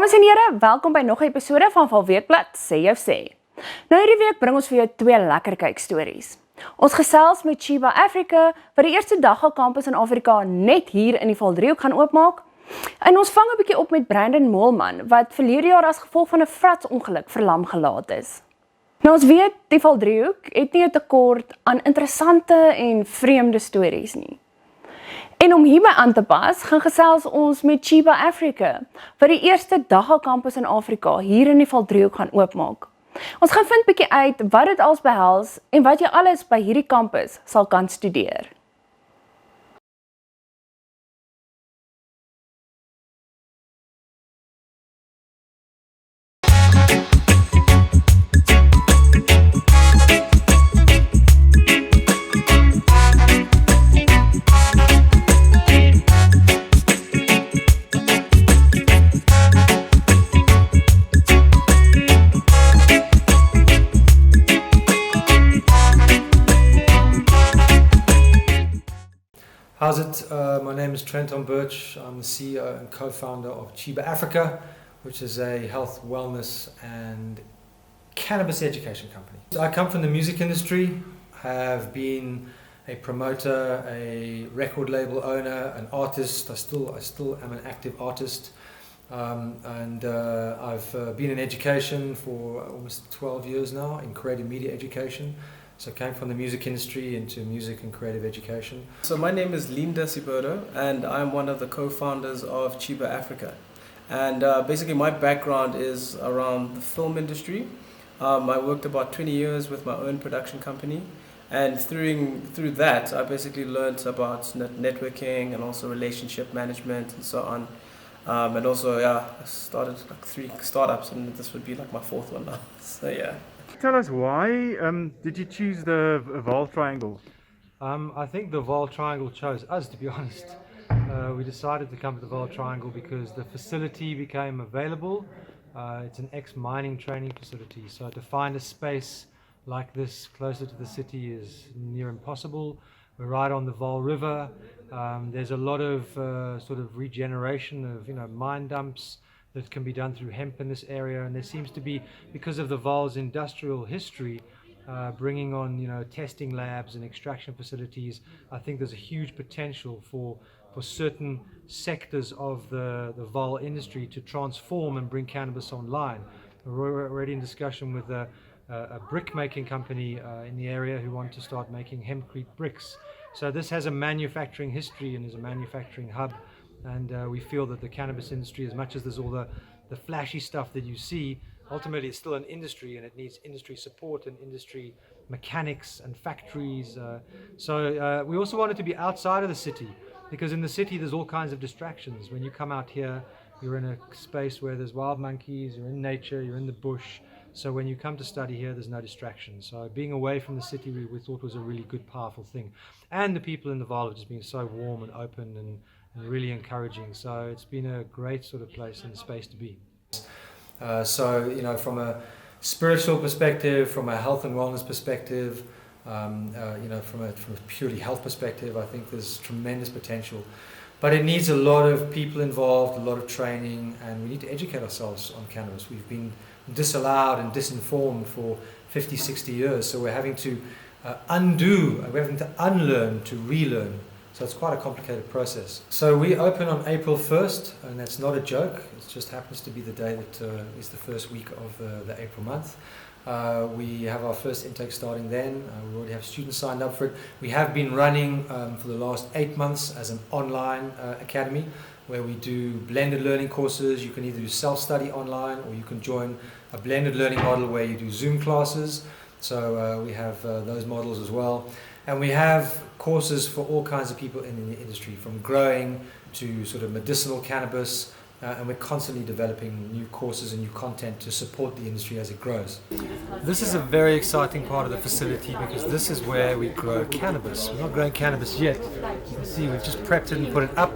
Dames en here, welkom by nog 'n episode van Vaalweekblad Sê. Nou hierdie week bring ons vir jou twee lekker kykstories. Ons gesels met Chiba Africa, wat die eerste dag al kampus in Afrika net hier in die Valdriehoek gaan oopmaak. En ons vang 'n bietjie op met Brandon Moelman, wat verlede jaar as gevolg van 'n vratsongeluk verlam gelaat is. Nou ons weet, die Valdriehoek het nie 'n tekort aan interessante en vreemde stories nie. En om hierby aan te pas, gaan gesels ons met Chiba Africa, wat die eerste dag al kampus in Afrika hier in die Valdriehoek gaan oopmaak. Ons gaan vind bietjie uit wat dit als behels en wat jy alles by hierdie kampus sal kan studeer. How's it? My name is Trenton Birch. I'm the CEO and co-founder of Chiba Africa, which is a health, wellness and cannabis education company. I come from the music industry, have been a promoter, a record label owner, an artist. I still am an active artist. I've been in education for almost 12 years now, in creative media education. So I came from the music industry into music and creative education. So my name is Linda Sibodo, and I'm one of the co-founders of Chiba Africa. And basically my background is around the film industry. I worked about 20 years with my own production company. And through that, I basically learned about networking and also relationship management and so on. And also, I started like 3 startups, and this would be like my 4th one now. So yeah. Tell us why did you choose the Vaal Triangle? I think the Vaal Triangle chose us, to be honest. We decided to come to the Vaal Triangle because the facility became available. It's an ex-mining training facility, so to find a space like this closer to the city is near impossible. We're right on the Vaal River. There's a lot of sort of regeneration of mine dumps that can be done through hemp in this area, and there seems to be, because of the Vaal's industrial history, bringing on testing labs and extraction facilities. I think there's a huge potential for certain sectors of the Vaal industry to transform and bring cannabis online. We're already in discussion with a brick making company in the area who want to start making hempcrete bricks. So this has a manufacturing history and is a manufacturing hub. And we feel that the cannabis industry, as much as there's all the flashy stuff that you see, ultimately it's still an industry, and it needs industry support and industry mechanics and factories. So we also wanted to be outside of the city, because in the city there's all kinds of distractions. When you come out here, you're in a space where there's wild monkeys, you're in nature, you're in the bush. So when you come to study here, there's no distractions. So being away from the city, we thought was a really good, powerful thing. And the people in the Vaal have just been so warm and open and really encouraging. So it's been a great sort of place and space to be. So from a spiritual perspective, from a health and wellness perspective, from a purely health perspective, I think there's tremendous potential. But it needs a lot of people involved, a lot of training, and we need to educate ourselves on cannabis. We've been disallowed and disinformed for 50, 60 years, so we're having to unlearn to relearn. So it's quite a complicated process. So we open on April 1st, and that's not a joke. It just happens to be the day that is the first week of the April month. We have our first intake starting then. We already have students signed up for it. We have been running for the last 8 months as an online academy, where we do blended learning courses. You can either do self-study online, or you can join a blended learning model where you do Zoom classes. So we have those models as well. And we have courses for all kinds of people in the industry, from growing to sort of medicinal cannabis, and we're constantly developing new courses and new content to support the industry as it grows. This is a very exciting part of the facility, because this is where we grow cannabis. We're not growing cannabis yet. You can see we've just prepped it and put it up.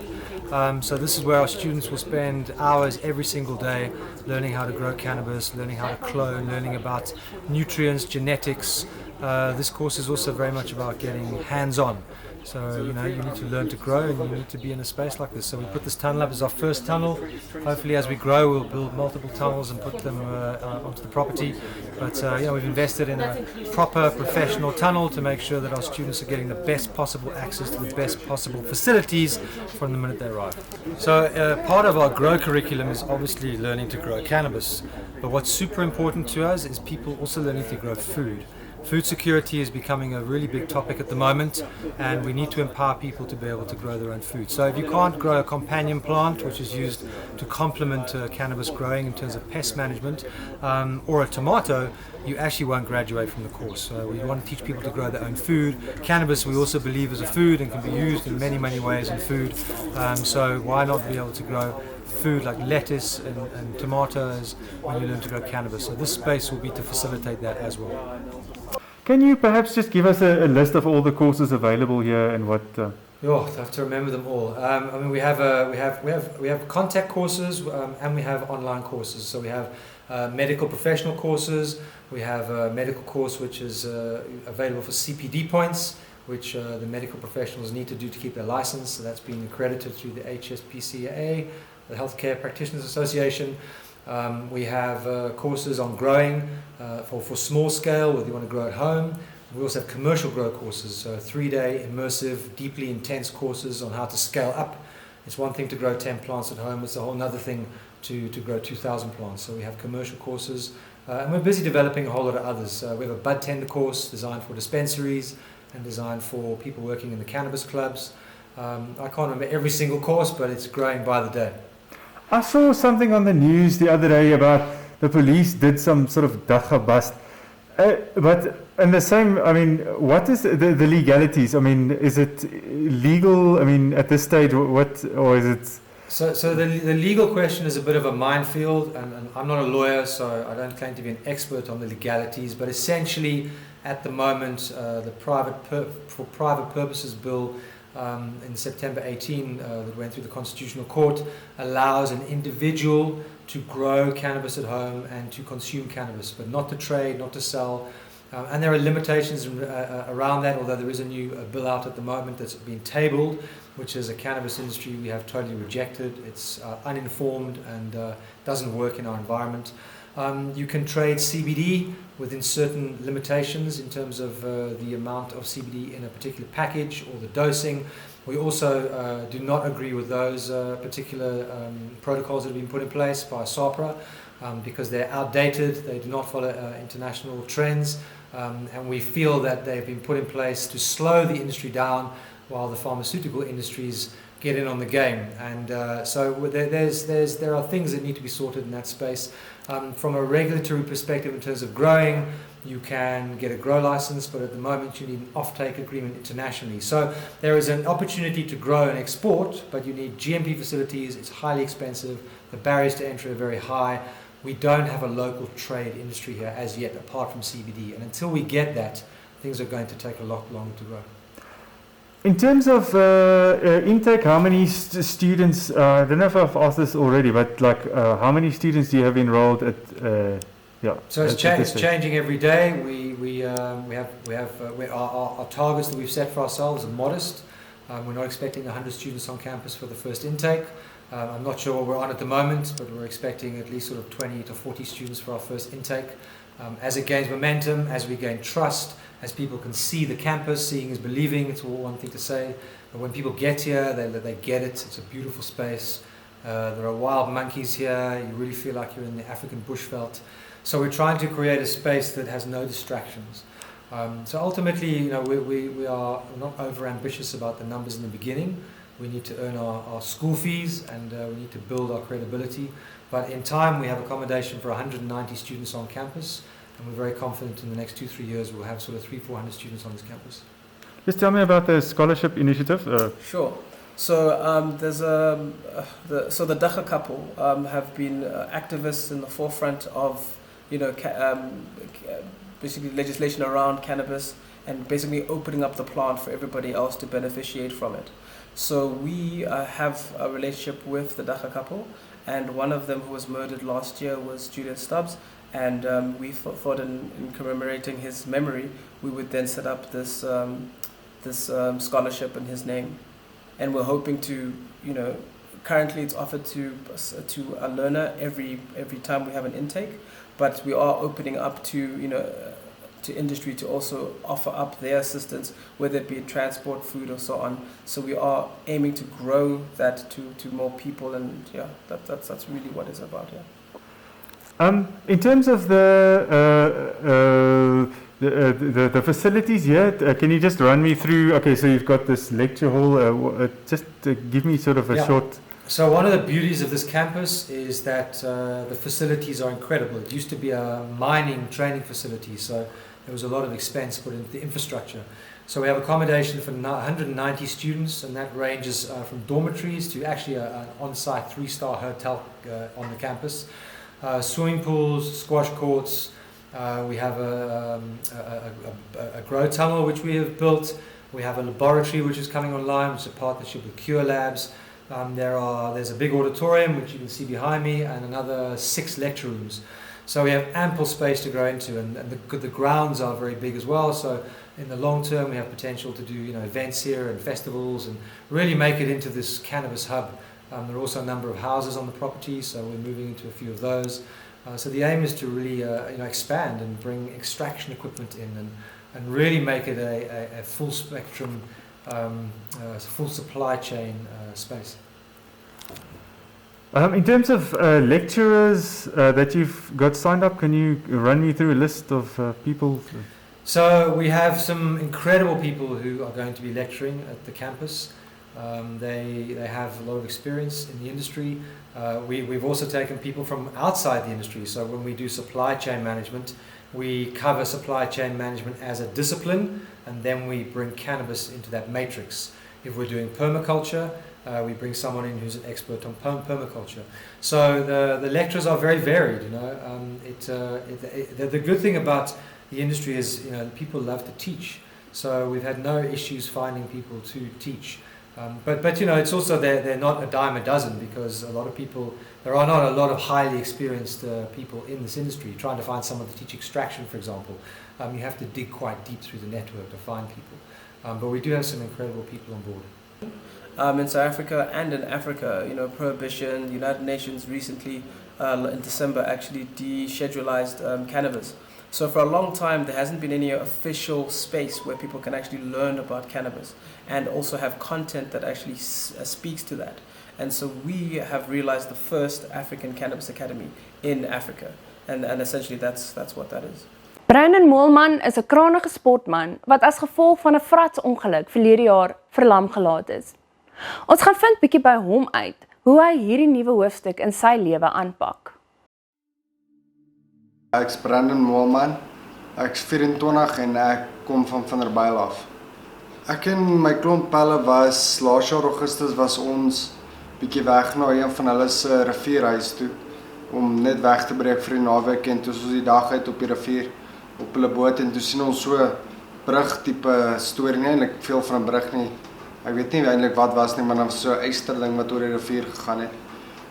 So this is where our students will spend hours every single day learning how to grow cannabis, learning how to clone, learning about nutrients, genetics. This course is also very much about getting hands-on. So, you need to learn to grow and you need to be in a space like this. So we put this tunnel up as our first tunnel. Hopefully as we grow we'll build multiple tunnels and put them onto the property. But we've invested in a proper professional tunnel to make sure that our students are getting the best possible access to the best possible facilities from the minute they arrive. So part of our grow curriculum is obviously learning to grow cannabis. But what's super important to us is people also learning to grow food. Food security is becoming a really big topic at the moment, and we need to empower people to be able to grow their own food. So if you can't grow a companion plant, which is used to complement cannabis growing in terms of pest management, or a tomato, you actually won't graduate from the course. So we want to teach people to grow their own food. Cannabis we also believe is a food and can be used in many, many ways in food. So why not be able to grow food like lettuce and tomatoes when you learn to grow cannabis? So this space will be to facilitate that as well. Can you perhaps just give us a list of all the courses available here and what? I have to remember them all. We have contact courses and we have online courses. So we have medical professional courses. We have a medical course which is available for CPD points, which the medical professionals need to do to keep their license. So that's been accredited through the HSPCA, the Healthcare Practitioners Association. We have courses on growing for small scale, whether you want to grow at home. We also have commercial grow courses, so 3-day immersive, deeply intense courses on how to scale up. It's one thing to grow 10 plants at home, it's a whole other thing to grow 2,000 plants. So we have commercial courses, and we're busy developing a whole lot of others. We have a bud tender course designed for dispensaries and designed for people working in the cannabis clubs. I can't remember every single course, but it's growing by the day. I saw something on the news the other day about the police did some sort of dagga bust. But in the same, what is the legalities? Is it legal? At this stage, what, or is it? So the legal question is a bit of a minefield, and I'm not a lawyer, so I don't claim to be an expert on the legalities. But essentially, at the moment, the for private purposes bill in September 18 that went through the Constitutional Court allows an individual to grow cannabis at home and to consume cannabis, but not to trade, not to sell. And there are limitations around that, although there is a new bill out at the moment that's been tabled, which is a cannabis industry we have totally rejected. It's uninformed and doesn't work in our environment. You can trade CBD within certain limitations in terms of the amount of CBD in a particular package or the dosing. We also do not agree with those particular protocols that have been put in place by SAPRA because they're outdated, they do not follow international trends, and we feel that they've been put in place to slow the industry down while the pharmaceutical industries get in on the game. And so there are things that need to be sorted in that space. From a regulatory perspective in terms of growing, you can get a grow license, but at the moment you need an off-take agreement internationally. So there is an opportunity to grow and export, but you need GMP facilities, it's highly expensive, the barriers to entry are very high. We don't have a local trade industry here as yet, apart from CBD. And until we get that, things are going to take a lot longer to grow. In terms of intake, how many students, I don't know if I've asked this already, but how many students do you have enrolled at, So it's changing every day. Our targets that we've set for ourselves are modest. We're not expecting 100 students on campus for the first intake. I'm not sure what we're on at the moment, but we're expecting at least sort of 20 to 40 students for our first intake. As it gains momentum, as we gain trust, as people can see the campus, seeing is believing, it's all one thing to say. But when people get here, they get it. It's a beautiful space. There are wild monkeys here. You really feel like you're in the African bushveld. So we're trying to create a space that has no distractions. So ultimately, we are not over-ambitious about the numbers in the beginning. We need to earn our school fees and we need to build our credibility. But in time, we have accommodation for 190 students on campus. And we're very confident in the next 2-3 years we'll have sort of 300-400 students on this campus. Just tell me about the scholarship initiative. Sure. So there's the Dagga couple have been activists in the forefront of basically legislation around cannabis and basically opening up the plant for everybody else to beneficiate from it. So we have a relationship with the Dagga couple, and one of them who was murdered last year was Julian Stubbs. And we thought in commemorating his memory, we would then set up this this scholarship in his name, and we're hoping to, currently it's offered to a learner every time we have an intake, but we are opening up to to industry to also offer up their assistance, whether it be transport, food, or so on. So we are aiming to grow that to more people, and yeah, that's really what it's about. Yeah. In terms of the facilities here, can you just run me through? Okay, so you've got this lecture hall. Just give me sort of a short. So one of the beauties of this campus is that the facilities are incredible. It used to be a mining training facility, so there was a lot of expense put into the infrastructure. So we have accommodation for 190 students, and that ranges from dormitories to actually an on-site 3-star hotel on the campus. Swimming pools, squash courts. We have a grow tunnel which we have built. We have a laboratory which is coming online, which is a partnership with Cure Labs. There's a big auditorium which you can see behind me, and another 6 lecture rooms. So we have ample space to grow into, and the grounds are very big as well. So in the long term, we have potential to do events here and festivals, and really make it into this cannabis hub. There are also a number of houses on the property, so we're moving into a few of those. So the aim is to really expand and bring extraction equipment in, and really make it a full spectrum, full supply chain space. In terms of lecturers that you've got signed up, can you run me through a list of people? So we have some incredible people who are going to be lecturing at the campus. They have a lot of experience in the industry. We've also taken people from outside the industry. So when we do supply chain management, we cover supply chain management as a discipline, and then we bring cannabis into that matrix. If we're doing permaculture, we bring someone in who's an expert on permaculture. So the lectures are very varied. The good thing about the industry is people love to teach. So we've had no issues finding people to teach. But it's also they're not a dime a dozen, because there are not a lot of highly experienced people in this industry. Trying to find someone to teach extraction, for example, you have to dig quite deep through the network to find people. But we do have some incredible people on board. In South Africa and in Africa, prohibition, the United Nations recently in December actually deschedulized cannabis. So for a long time there hasn't been any official space where people can actually learn about cannabis and also have content that actually speaks to that. And so we have realized the first African Cannabis Academy in Africa, and essentially that's what that is. Brandon Moelman is 'n kranige sportman wat as gevolg van 'n fratsongeluk verlede jaar verlam gelaat is. Ons gaan vind bietjie by hom uit hoe hy hierdie nuwe hoofstuk in sy lewe aanpak. Ek's Brandon Moelman. Ek's 24 en ek kom van Vanderbijl af. Ek en my klomp pelle was laas jaar Augustus was ons bietjie weg na een van hulle se rivierhuis toe om net weg te breek vir die naweek, en toe ons die dag uit op die rivier op hulle boot, en toe sien ons so brug tipe storie, nie eintlik veel van 'n brug nie. Ek weet nie eintlik wat was nie, maar dan was so 'n eysterding wat oor die rivier gegaan het.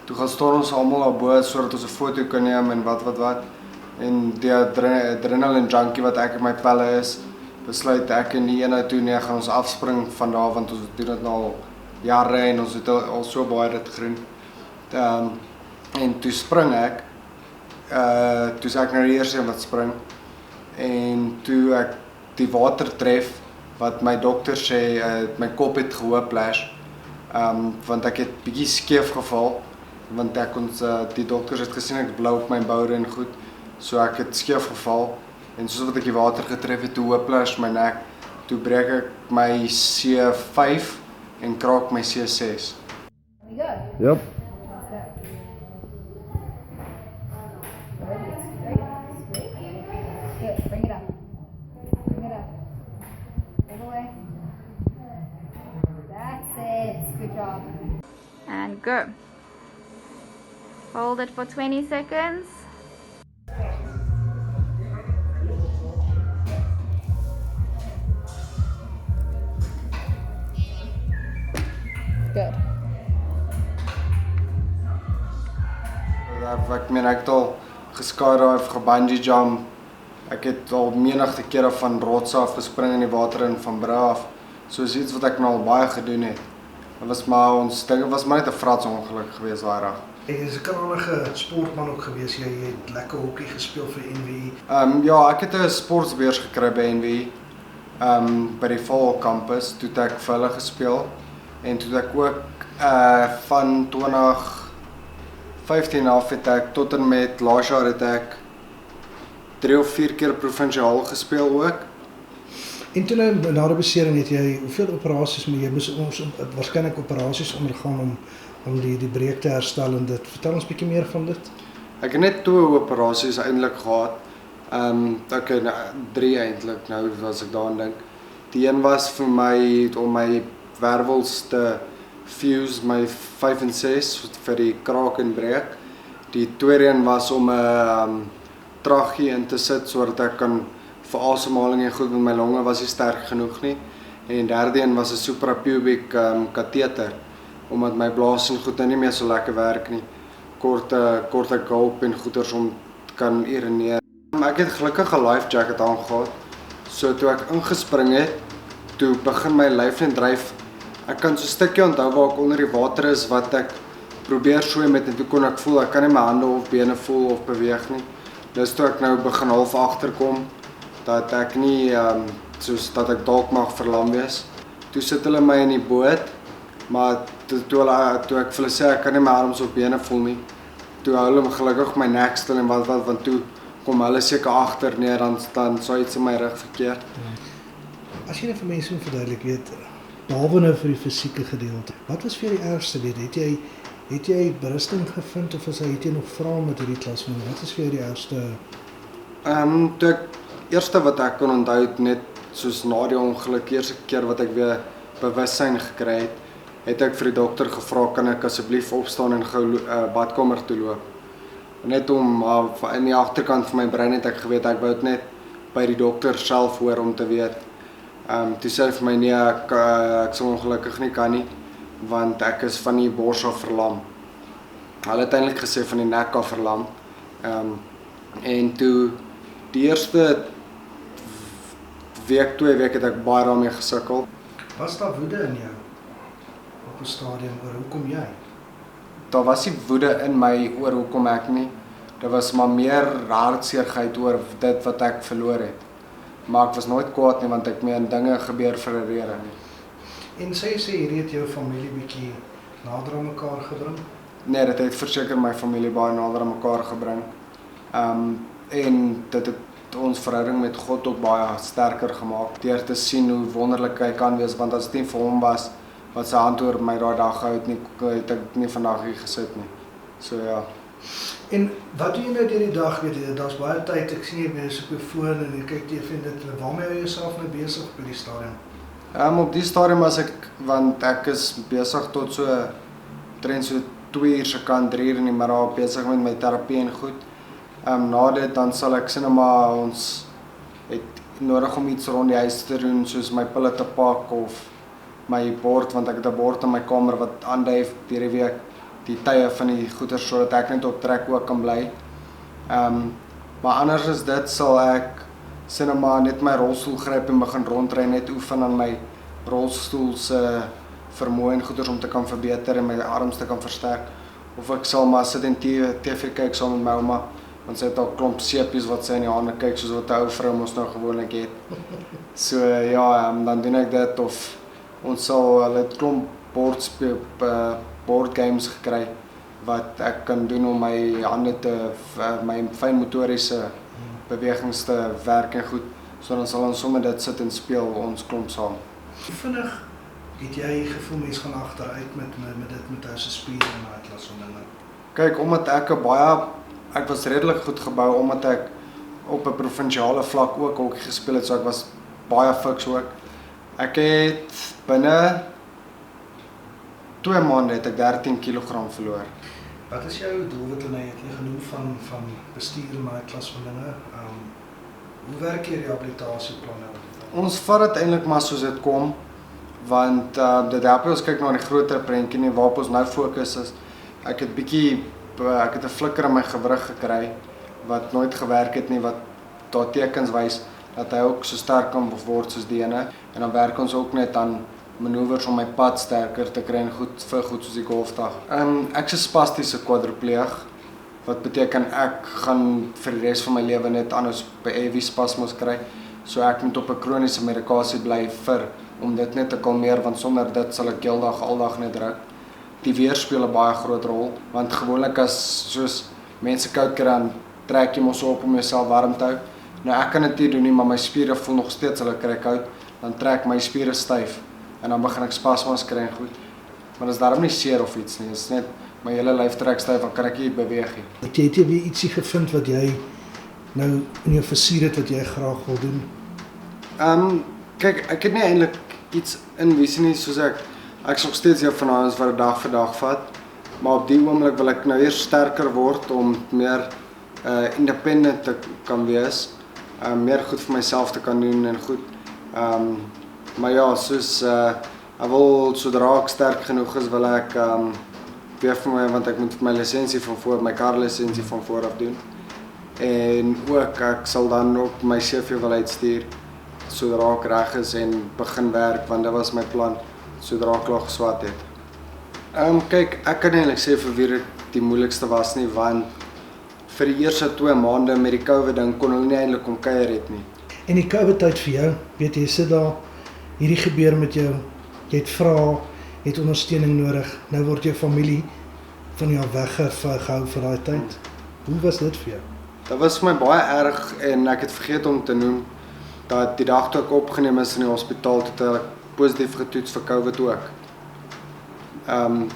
Toe gaan staan ons almal op boot sodat ons 'n foto kan neem en wat. En die adrenaline junkie wat ek en my pelle is, besluit ek en die ene toe nee, gaan ons afspring van daar, want ons doen dit nou al jare en ons het al so baie dit gedoen. En toe spring ek, toe is ek nou die eerste wat spring, en toe ek die water tref, wat my dokter sê, my kop het gehoplash, want ek het bietjie skeef geval, want die dokters het gesien ek blou op my boude en goed, so ek het skeef geval, en soos wat ek die water getref het, toe hoplash my nek, toe breek ek my C5 en kraak my C6. We good? Yep. Good. Bring it up. Bring it up. Take away. That's it. Good job. And go. Hold it for 20 seconds. Good. Ek meen ek het al geskydive, gebungee jump. Ek het al menigte kere van rotse af gespring in die water en van brug af. So is iets wat ek nou al baie gedoen het. Dit was maar ons ding was maar net 'n fratsongeluk geweest daai dag. Jy is 'n kragtige sportman ook gewees. Jy het lekker hokkie gespeel vir NWI. Ja, ek het 'n sportbeurs gekry by NWI. By die Vaalweekblad kampus toe het ek vir hulle gespeel en toe het ek ook van 2015 af het ek tot en met laas jaar het ek 3 of 4 keer provinsiaal gespeel ook. En toe na die besering het jy hoeveel operasies moet jy moes waarskynlik operasies ondergaan om die breek te herstel en dit. Vertel ons 'n bietjie meer van dit. Ek het net 2 operasies eintlik gehad. Okay, 3 eintlik nou as ek daaraan dink. Die een was vir my om my wervels te fuse, my 5 en 6 vir die kraak en breek. Die tweede een was om 'n trachee in te sit sodat ek kan vir asemhaling en goed met my longe was nie sterk genoeg nie. En die derde een was 'n suprapubic kateter omdat my blaas en goed nou nie meer so lekker werk nie. Korte hulp en goeders om kan urineer. Ek het gelukkig 'n life jacket aangehad. So toe ek ingespring het, toe begin my lyf net dryf. Ek kan so 'n stukkie onthou waar ek onder die water is wat ek probeer swem met en toe kon ek voel ek kan nie my hande of bene voel of beweeg nie. Dis toe ek nou begin half agterkom dat ek nie soos dat ek dalk mag verlam wees. Toe sit hulle my in die boot, maar toe ek vir hulle sê ek kan nie my arms of bene voel nie. Toe hou hulle gelukkig my nek stil en wat want toe kom hulle seker agter neer dan sou iets in my rug verkeerd. As jy net vir mense moet verduidelik weet, behalwe nou vir die fisieke gedeelte, wat was vir die ergste weet? Het jy berusting gevind of het jy nog vrae met hierdie klas van wat is vir die ergste? Toe ek eerste wat ek kon onthou net soos na die ongeluk, eerste keer wat ek weer bewussyn gekry het ek vir die dokter gevra kan ek asseblief opstaan en gou badkamer toe loop. Net om in die agterkant van my brein het ek geweet ek wou dit net by die dokter self hoor om te weet. Toe sê hy vir my nee, ek sal ongelukkig nie kan nie, want ek is van die bors af verlam. Hulle het eintlik gesê van die nek af verlam. En toe die eerste week, 2 weke het ek baie daarmee gesukkel. Was daar woede in jou op 'n stadium oor hoekom jy? Daar was nie woede in my oor hoekom ek nie. Dit was maar meer hartseerheid oor dit wat ek verloor het. Maar ek was nooit kwaad nie want ek meen dinge gebeur vir 'n rede nie. En sê hierdie het jou familie bietjie nader aan mekaar gebring? Nee, dit het verseker my familie baie nader aan mekaar gebring. En dit het ons verhouding met God ook baie sterker gemaak deur te sien hoe wonderlik hy kan wees want as dit nie vir hom was wat sy hand oor my daai dag gehou het ek nie vandag hier gesit nie. So ja. En wat doen jy nou deur die dag weet daar's baie tyd ek sien jy mense op jou foon en jy kyk TV en dit waarmee hou jy jouself nou besig by die stadium? Op die stadium as ek want ek is besig tot so 2 uur se kant 3 uur in die middag besig met my terapie en goed. Na dit dan sal ek sien maar ons het nodig om iets rond die huis te doen soos my pille te pak of my bord want ek het 'n bord in my kamer wat aandui hierdie week die tye van die goeder sodat ek net op trek ook kan bly. Maar anders as dit sal ek sien maar net my rolstoel gryp en begin rondry net oefen aan my rolstoel se vermoë en goeders om te kan verbeter en my arms te kan versterk. Of ek sal maar sit en TV kyk saam met my ouma want sy het al klomp seepies wat sy in die hande kyk soos wat 'n ou vrou mos nou gewoonlik het. So ja, dan doen ek dit of ons sal hulle klomp board games gekry wat ek kan doen om my hande te my fyn motoriese bewegings te werk en goed. So dan sal ons sommer dit sit en speel ons klomp saam. Hoe vinnig het jy gevoel mens gaan agteruit met dit met jou se spiere en daai klas van dinge? Kyk, omdat ek was redelik goed gebou omdat ek op 'n provinsiale vlak ook hokkie gespeel het, so ek was baie fiks ook. Ek het binne 2 maande het ek 13 kg verloor. Wat is jou doelwit en het jy genoem van bestuur en daai klas van dinge? Hoe werk jy rehabilitasieplanne? Ons vat dit eintlik maar soos dit kom, want dit help ons kyk na die groter prentjie nie waarop ons nou fokus is. Ek het 'n flikker in my gewrig gekry wat nooit gewerk het nie wat daar tekens wys dat hy ook so sterk kan word soos die ene. En dan werk ons ook net aan manoeuvres om my pad sterker te kry en goed soos die golfdag. Ek is 'n spastiese kwadripleeg, wat beteken ek gaan vir die res van my lewe net anders by AV spasmos kry. So ek moet op 'n kroniese medikasie bly om dit net te kalmeer, want sonder dit sal ek heeldag aldag net druk. Die weer speel 'n baie groot rol, want gewoonlik as soos mense koud kry, dan trek jy mos op om jouself warm te hou. Nou ek kan dit nie doen nie, maar my spiere voel nog steeds hulle kry koud, dan trek my spiere styf en dan begin ek spasmas kry en goed. Maar dit is daarom nie seer of iets nie, dit is net my hele lyf trek styf, dan kan ek nie beweeg nie. Het jy weer ietsie gevind wat jy nou in jou visie het wat jy graag wil doen? Kyk, ek het nie eintlik iets in visie nie, soos ek is nog steeds jou vanaand wat dag vir dag vat, maar op die oomblik wil ek nou eers sterker word om meer independent te kan wees, meer goed vir myself te kan doen en goed. Maar ja, soos ek wil sodra ek sterk genoeg is, wil ek weer vir my, want ek moet my lisensie van voor, my karlisensie van vooraf doen. En ook ek sal dan ook my CV wil uitstuur sodra ek reg is en begin werk, want dit was my plan sodra ek klaar geswat het. Kyk, ek kan eintlik sê vir wie dit die moeilikste was nie, want vir die eerste 2 maande met die COVID ding kon hulle nie eintlik kom kuier het nie. En die COVID tyd vir jou, weet jy, sit daar, hierdie gebeur met jou, jy het vrae, jy het ondersteuning nodig, nou word jou familie van jou weggehou vir daai tyd. Hoe was dit vir jou? Dit was vir my baie erg en ek het vergeet om te noem dat die dag toe ek opgeneem is in die hospitaal, het ek positief getoets vir COVID ook.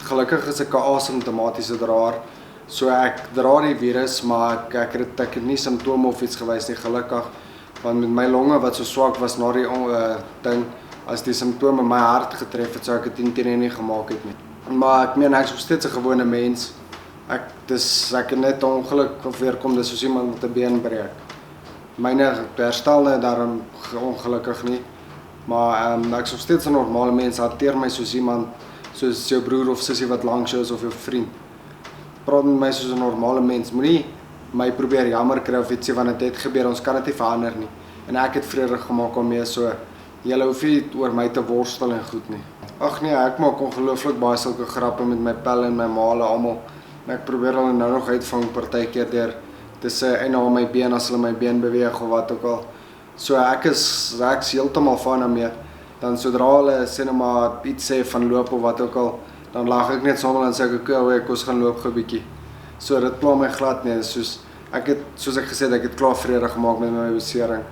Gelukkig is ek 'n asymptomatiese draer, so ek dra die virus, maar ek het nie simptome of iets gewys nie, gelukkig, want met my longe wat so swak was na die ding, as die simptome my hart getref het, sou ek dit nie gemaak het nie. Maar ek meen, ek is nog steeds 'n gewone mens. Ek het net ongeluk of weerkom, dis soos iemand met 'n been breek. Myne herstel net daarom ongelukkig nie, maar ek is nog steeds 'n normale mens, hanteer my soos iemand, soos jou broer of sussie wat langs jou is of jou vriend. Praat met my soos 'n normale mens, moenie my probeer jammer kry of ietsie, want dit het gebeur, ons kan dit nie verander nie. En ek het vrede gemaak daarmee, so julle hoef nie oor my te worstel en goed nie. Ag nee, ek maak ongelooflik baie sulke grappe met my pelle en my maale almal. En ek probeer hulle nou nog uitvang partykeer deur te sê en na my been as hulle my been beweeg of wat ook al. So ek is heeltemal van daarmee. Dan sodra hulle sê nou maar iets sê van loop of wat ook al, dan lag ek net sommer en sê ek ons gaan loop gou bietjie. So dit pla my glad nie, soos ek gesê het, ek het klaar vrede gemaak met my besering.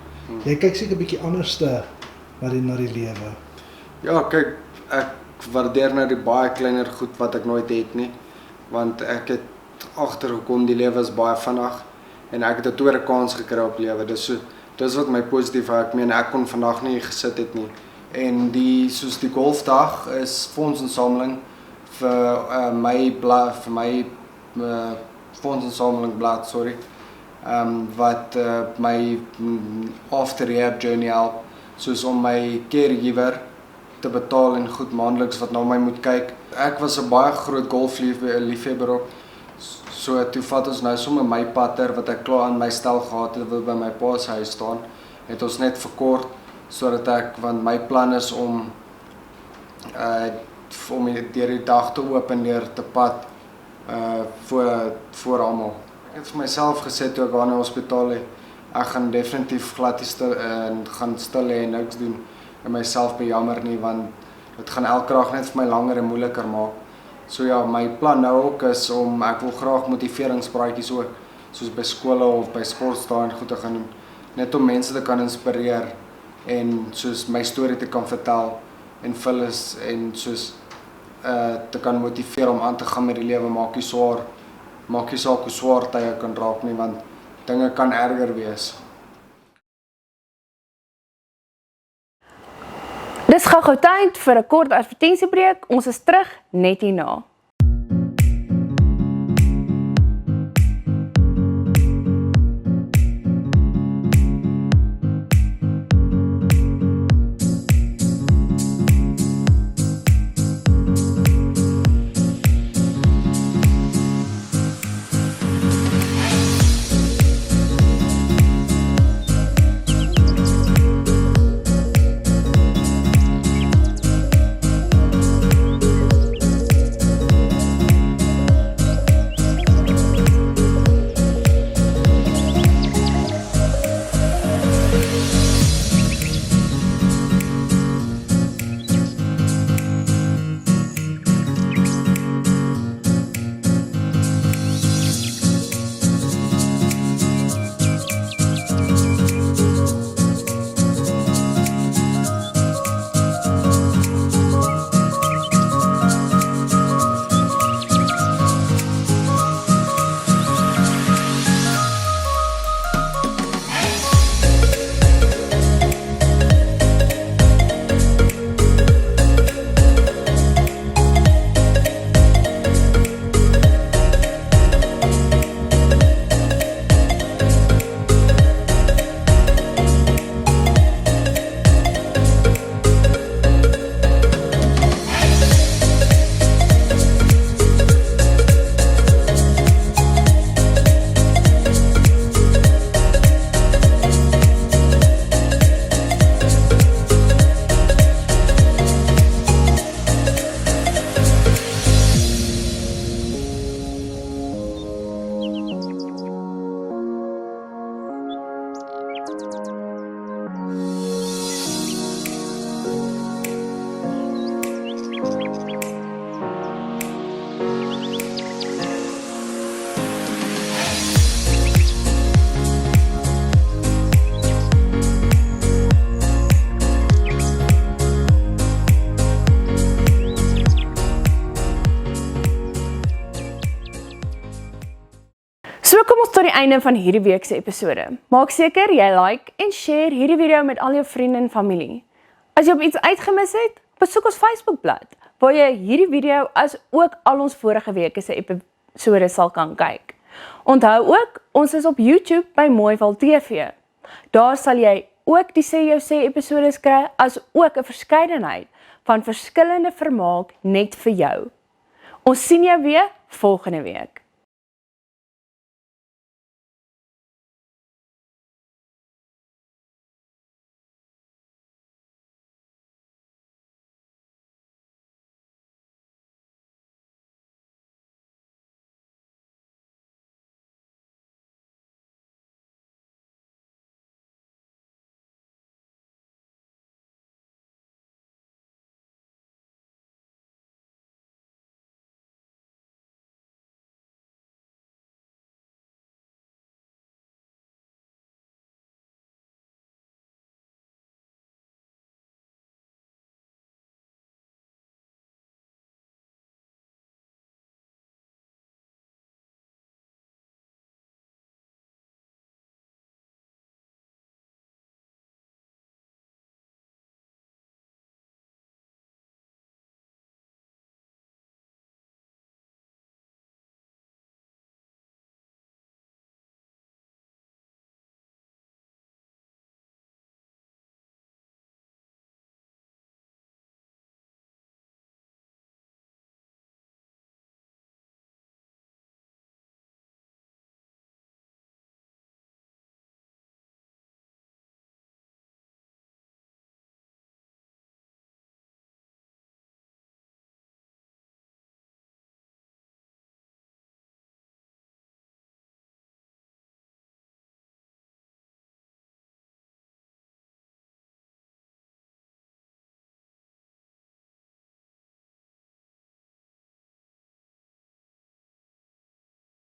Jy kyk seker 'n bietjie anderste na die lewe. Ja, kyk, ek waardeer nou die baie kleiner goed wat ek nooit het nie, want ek het agtergekom die lewe is baie vinnig en ek het 'n tweede kans gekry op lewe. Dis wat my positief, ek meen ek kon vandag nie gesit het nie. En soos die golfdag is fondsinsameling vir my fondsinsamelingblad, wat my after rehab journey help, soos om my caregiver te betaal en goed maandeliks wat na my moet kyk. Ek was 'n baie groot golfliefhebber ook. So toe vat ons nou sommer my patter wat ek klaar aan my stel gehad het wat by my pa se huis staan, het ons net verkort sodat want my plan is om deur die dag te oop en deur te pad voor almal. Ek het vir myself gesê toe ek aan die hospitaal het, ek gaan definitief glad gaan stil hê en niks doen en myself bejammer nie, want dit gaan elke dag net vir my langer en moeiliker maak. So ja, my plan nou ook is ek wil graag motiveringspraatjies ook, soos by skole of by sportdae en goed te gaan doen, net om mense te kan inspireer en soos my storie te kan vertel en vullis en soos te kan motiveer om aan te gaan met die lewe, maak nie saak hoe swaar tye kan raak nie, want dinge kan erger wees. Dis gou tyd vir 'n kort advertensiebreek. Ons is terug net hierna. So kom ons tot die einde van hierdie week se episode. Maak seker jy like en share hierdie video met al jou vriende en familie. As jy op iets uitgemis het, besoek ons Facebookblad, waar jy hierdie video as ook al ons vorige weke se episode sal kan kyk. Onthou ook, ons is op YouTube by Mooival TV. Daar sal jy ook die Sê Jou Sê episodes kry, as ook 'n verskeidenheid van verskillende vermaak net vir jou. Ons sien jou weer volgende week.